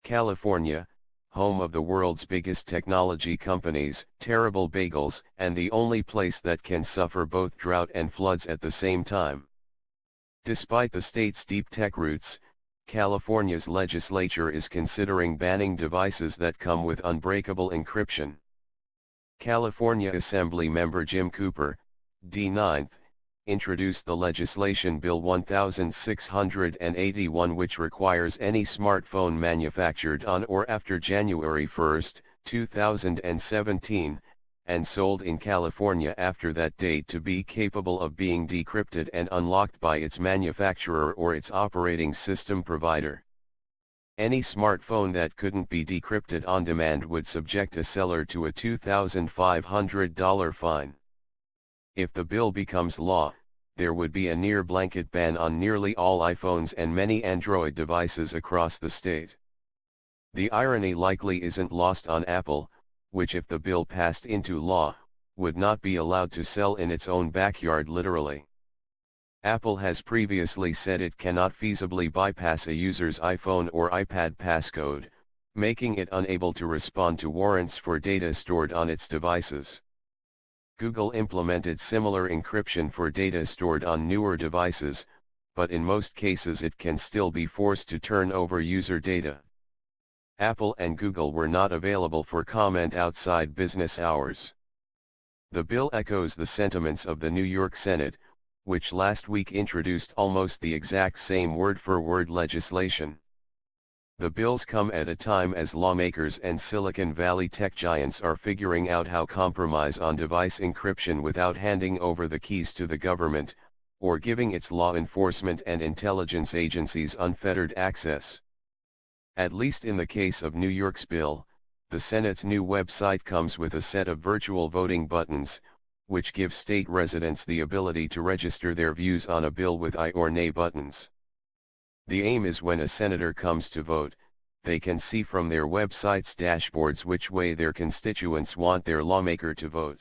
California, home of the world's biggest technology companies, terrible bagels, and the only place that can suffer both drought and floods at the same time. Despite the state's deep tech roots, California's legislature is considering banning devices that come with unbreakable encryption. California Assembly member Jim Cooper, D9th, introduced the legislation Bill 1681, which requires any smartphone manufactured on or after January 1, 2017, and sold in California after that date to be capable of being decrypted and unlocked by its manufacturer or its operating system provider. Any smartphone that couldn't be decrypted on demand would subject a seller to a $2,500 fine. If the bill becomes law, there would be a near-blanket ban on nearly all iPhones and many Android devices across the state. The irony likely isn't lost on Apple, which if the bill passed into law, would not be allowed to sell in its own backyard literally. Apple has previously said it cannot feasibly bypass a user's iPhone or iPad passcode, making it unable to respond to warrants for data stored on its devices. Google implemented similar encryption for data stored on newer devices, but in most cases it can still be forced to turn over user data. Apple and Google were not available for comment outside business hours. The bill echoes the sentiments of the New York Senate, which last week introduced almost the exact same word-for-word legislation. The bills come at a time as lawmakers and Silicon Valley tech giants are figuring out how to compromise on device encryption without handing over the keys to the government, or giving its law enforcement and intelligence agencies unfettered access. At least in the case of New York's bill, the Senate's new website comes with a set of virtual voting buttons, which give state residents the ability to register their views on a bill with aye or nay buttons. The aim is when a senator comes to vote, they can see from their website's dashboards which way their constituents want their lawmaker to vote.